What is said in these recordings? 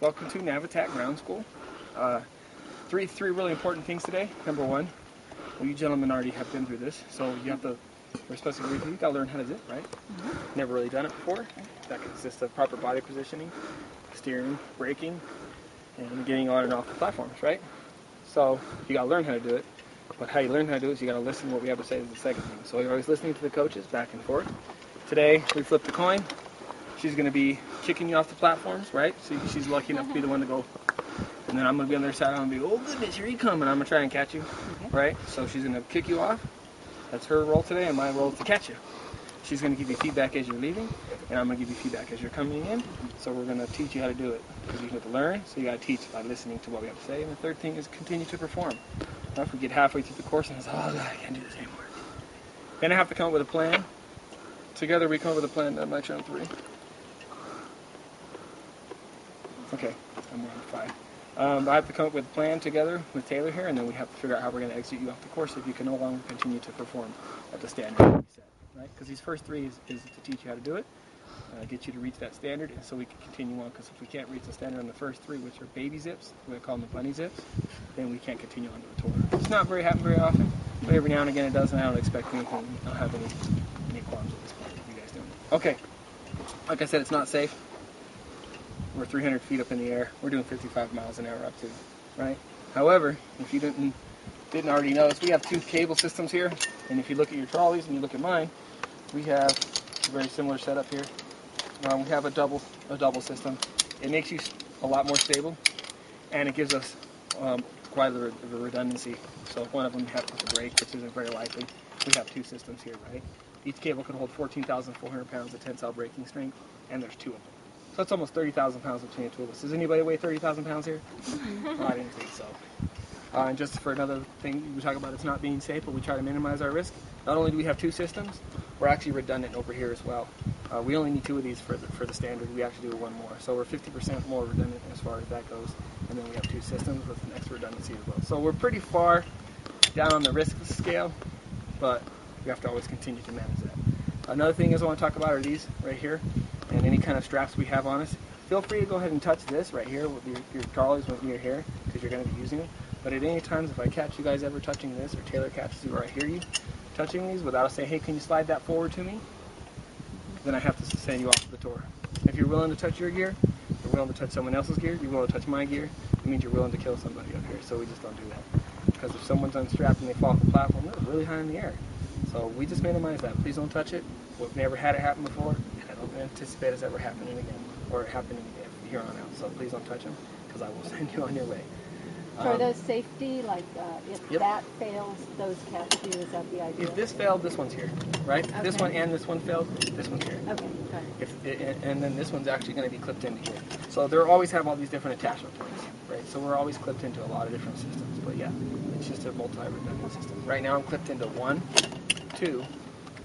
Welcome to Navitat Ground School. Three really important things today. Number one, well, you gentlemen already have been through this, so you have to, we're supposed to you got to learn how to zip, right? Never really done it before. That consists of proper body positioning, steering, braking, and getting on and off the platforms, right? So you got to learn how to do it. But how you learn how to do it is you got to listen to what we have to say is the second thing. So you're always listening to the coaches back and forth. Today we flipped the coin. She's going to be kicking you off the platforms, right? So she's lucky enough to be the one to go. And then I'm going to be on their side. I'm going to be, oh goodness, here you come. And I'm going to try and catch you, right? So she's going to kick you off. That's her role today, and my role is to catch you. She's going to give you feedback as you're leaving, and I'm going to give you feedback as you're coming in. So we're going to teach you how to do it, because you have to learn, so you got to teach by listening to what we have to say. And the third thing is continue to perform. Now, if we get halfway through the course and it's, oh God, I can't do this anymore. Then I have to come up with a plan. Together we come up with a plan. That might show 3. Okay, I'm on 5. I have to come up with a plan together with Taylor here, and then we have to figure out how we're going to exit you off the course if you can no longer continue to perform at the standard that we set, right? Because these first 3 is to teach you how to do it, get you to reach that standard, and so we can continue on. Because if we can't reach the standard on the first 3, which are baby zips, we call them the bunny zips, then we can't continue on to the tour. It's not happen very often, but every now and again it does, and I don't expect anything. I don't have any qualms at this point with you guys doing it. Okay, like I said, it's not safe. We're 300 feet up in the air. We're doing 55 miles an hour up to, right? However, if you didn't already notice, we have 2 cable systems here. And if you look at your trolleys and you look at mine, we have a very similar setup here. We have a double system. It makes you a lot more stable, and it gives us quite a redundancy. So if one of them happens to break, which isn't very likely, we have 2 systems here, right? Each cable can hold 14,400 pounds of tensile braking strength, and there's 2 of them. So it's almost 30,000 pounds between the 2 of us. Does anybody weigh 30,000 pounds here? Oh, I didn't think so. And just for another thing, we talk about it's not being safe, but we try to minimize our risk. Not only do we have 2 systems, we're actually redundant over here as well. We only need 2 of these for the standard. We actually do 1 more. So we're 50% more redundant as far as that goes. And then we have 2 systems with an extra redundancy as well. So we're pretty far down on the risk scale, but we have to always continue to manage that. Another thing is I want to talk about are these right here. And any kind of straps we have on us. Feel free to go ahead and touch this right here with your trolleys when you're here, because you're going to be using them. But at any times, if I catch you guys ever touching this, or Taylor catches you, or I hear you touching these without saying, hey, can you slide that forward to me? Then I have to send you off the tour. If you're willing to touch your gear, you're willing to touch someone else's gear, you're willing to touch my gear, it means you're willing to kill somebody up here. So we just don't do that. Because if someone's unstrapped and they fall off the platform, they're really high in the air. So we just minimize that. Please don't touch it. We've never had it happen before. I don't anticipate it's ever happening again, or happening here on out. So please don't touch them, because I will send you on your way. For those safety, like if that fails, those catch you, is that the idea? If this failed, this one's here, right? Okay. This one and this one failed, this one's here. Okay, got it. And then this one's actually going to be clipped into here. So they'll always have all these different attachment points, right? So we're always clipped into a lot of different systems. But yeah, it's just a multi-redundant system. Right now I'm clipped into 1, 2,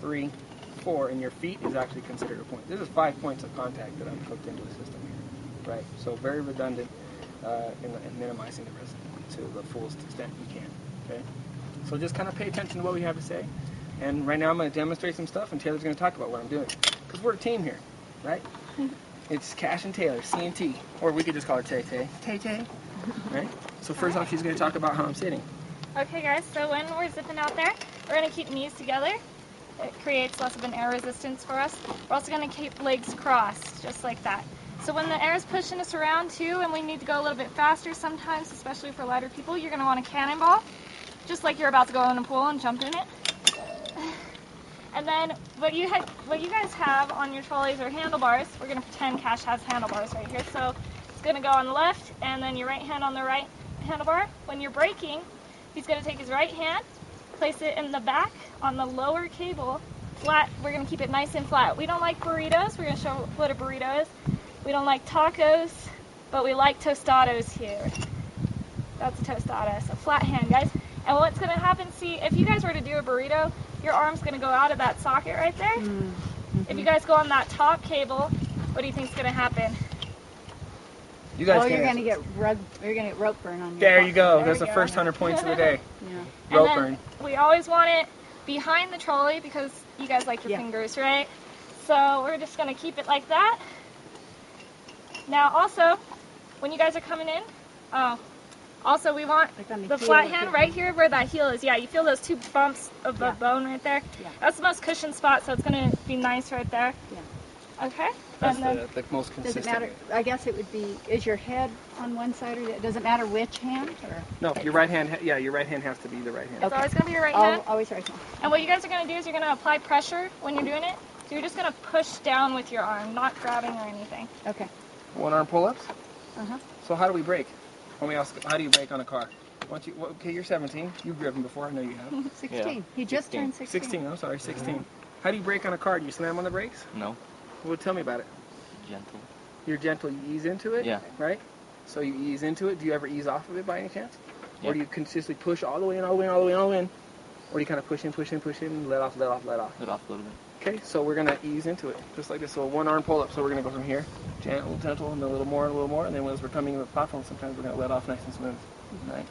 3, 4, and your feet is actually considered a point. This is 5 points of contact that I'm clipped into the system here, right? So very redundant in minimizing the risk to the fullest extent you can, okay? So just kind of pay attention to what we have to say. And right now I'm going to demonstrate some stuff, and Taylor's going to talk about what I'm doing. Because we're a team here, right? It's Cash and Taylor, C&T, or we could just call her Tay-Tay. Tay-Tay, right? So first off, she's going to talk about how I'm sitting. Okay guys, so when we're zipping out there, we're going to keep knees together. It creates less of an air resistance for us. We're also going to keep legs crossed, just like that. So when the air is pushing us around too, and we need to go a little bit faster sometimes, especially for lighter people, you're going to want a cannonball, just like you're about to go in a pool and jump in it. And then what you guys have on your trolleys are handlebars. We're going to pretend Cash has handlebars right here. So it's going to go on the left, and then your right hand on the right handlebar. When you're braking, he's going to take his right hand, place it in the back on the lower cable, flat. We're going to keep it nice and flat. We don't like burritos. We're going to show what a burrito is. We don't like tacos, but we like tostados here. That's a tostada, so flat hand, guys. And what's going to happen, see, if you guys were to do a burrito, your arm's going to go out of that socket right there. If you guys go on that top cable, what do you think is going to happen? You guys you're going to get rope burn on you. There you go. That's the first 100 points of the day. Yeah. Rope burn. We always want it behind the trolley because you guys like your fingers, right? So we're just going to keep it like that. Now also, when you guys are coming in, also we want Like on the the heel flat of hand it. right here where that heel is. Yeah, you feel those 2 bumps of the Yeah. bone right there? Yeah. That's the most cushioned spot, so it's going to be nice right there. Yeah. Okay? That's And then, the most Does consistent. it matter? I guess it would be, is your head on one side or does it matter which hand? Or? No, your right hand. Yeah, your right hand has to be the right hand. it's always going to be your right hand. Always right hand. And what you guys are going to do is you're going to apply pressure when you're doing it. So you're just going to push down with your arm, not grabbing or anything. Okay. One arm pull-ups. Uh-huh. So how do we brake? Let me ask. How do you brake on a car? Okay, you're 17. You've driven before. I know you have. 16. Yeah. He just 16. turned 16. 16. I'm sorry, 16. How do you brake on a car? Do you slam on the brakes? No. Well, tell me about it. Gentle. You're gentle. You ease into it. Yeah. Right. So you ease into it. Do you ever ease off of it by any chance? Yeah. Or do you consistently push all the way in, all the way in, all the way in, all the way in? Or do you kind of push in, push in, push in, and let off, let off, let off? Let off a little bit. Okay, so we're gonna ease into it, just like this. So one arm pull up. So we're gonna go from here, gentle, gentle, and a little more, and then as we're coming to the platform, sometimes we're gonna let off nice and smooth. Right.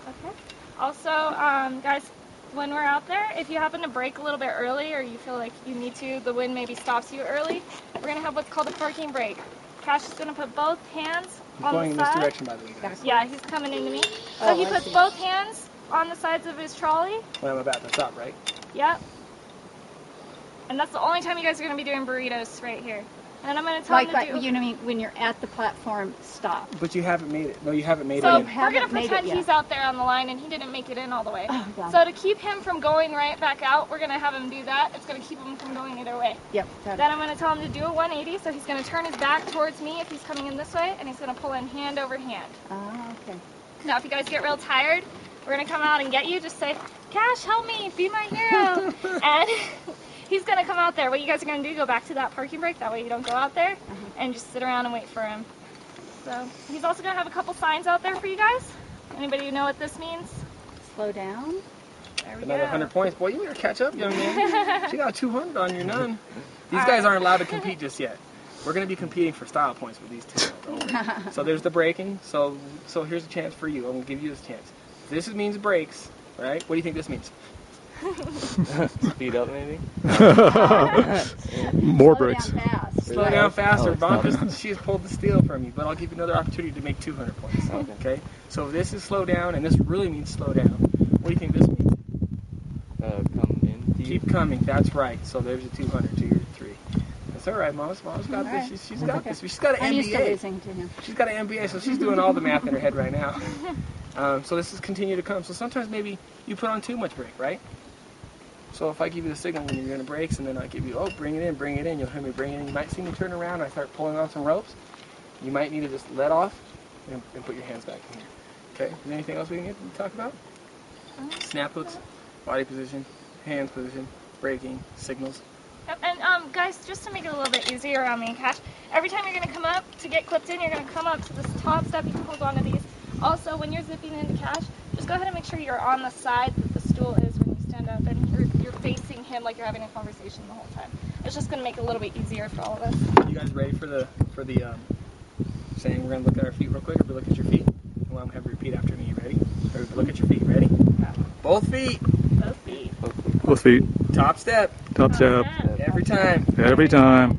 Okay. Also, guys, when we're out there, if you happen to brake a little bit early or you feel like you need to, the wind maybe stops you early, we're going to have what's called a parking brake. Cash is going to put both hands He's on going the in this side. direction, by the way, guys. Yeah, he's coming into me. So Oh, he I puts see. both hands on the sides of his trolley. When I'm about to stop, right? Yep. And that's the only time you guys are going to be doing burritos right here. And I'm going to tell him to do... You know, when you're at the platform, stop. But you haven't made it. No, you haven't made So it in. we're haven't going to made it pretend yet. he's out there on the line and he didn't make it in all the way. Oh, God. So to keep him from going right back out, we're going to have him do that. It's going to keep him from going either way. Yep. Got Then it. I'm going to tell him to do a 180, so he's going to turn his back towards me if he's coming in this way, and he's going to pull in hand over hand. Ah, okay. Now if you guys get real tired, we're going to come out and get you. Just say, Cash, help me, be my hero. And he's going to come out there. What you guys are going to do, go back to that parking brake, that way you don't go out there, and just sit around and wait for him. So he's also going to have a couple signs out there for you guys. Anybody know what this means? Slow down. There we Another go. 100 points. Boy, you better catch up, young man. She got 200 on your none. These guys aren't allowed to compete just yet. We're going to be competing for style points with these two. Don't worry. So there's the braking. So here's a chance for you. I'm going to give you this chance. This means brakes, right? What do you think this means? Speed up, maybe? More Slow bricks. down fast. Slow down faster. Oh, it's Mom not. she's pulled the steal from you, but I'll give you another opportunity to make 200 points. Okay? So this is slow down, and this really means slow down. What do you think this means? Come in. Keep coming. That's right. So there's a 200 to your 3. That's all right, Mom's got All this. right. She's got this. She's got an I'm used to MBA. losing to him. She's got an MBA, so she's doing all the math in her head right now. So this is continue to come. So sometimes maybe you put on too much brake, right? So if I give you the signal when you're going to brakes, and then I give you, oh, bring it in, you'll hear me bring it in. You might see me turn around and I start pulling on some ropes. You might need to just let off and put your hands back in here. Okay, is there anything else we need to talk about? Snap hooks, body position, hands position, braking, signals. Yep, and guys, just to make it a little bit easier on me and Cash, every time you're going to come up to get clipped in, you're going to come up to this top step. You can hold on to these. Also, when you're zipping into Cash, just go ahead and make sure you're on the side that the stool is when you stand up, and you're facing him like you're having a conversation the whole time. It's just going to make it a little bit easier for all of us. You guys ready for the saying? We're going to look at our feet real quick. Everybody look at your feet. And I'm going to have you repeat after me. You ready? Everybody look at your feet. Ready? Both feet. Both feet. Both feet. Top step. Top step. Every time. Every time.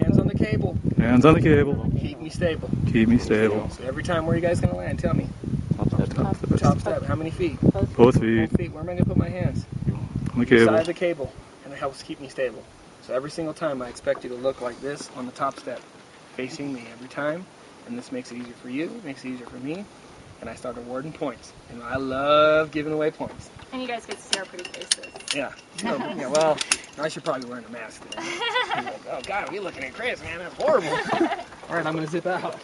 Hands on the cable. Hands on the cable. Keep me stable. Keep me stable. So every time, where are you guys going to land? Tell me. Top step. Top step. How many feet? Both Both feet. feet. Where am I going to put my hands? On the Side cable. of the cable. And it helps keep me stable. So every single time, I expect you to look like this on the top step, facing me every time. And this makes it easier for you. It makes it easier for me. And I start awarding points. And I love giving away points. And you guys get to see our pretty faces. Yeah. Yeah. Well, I should probably wear a mask today. Like, oh God, are you looking at Chris, man? That's horrible. All right, I'm gonna zip out.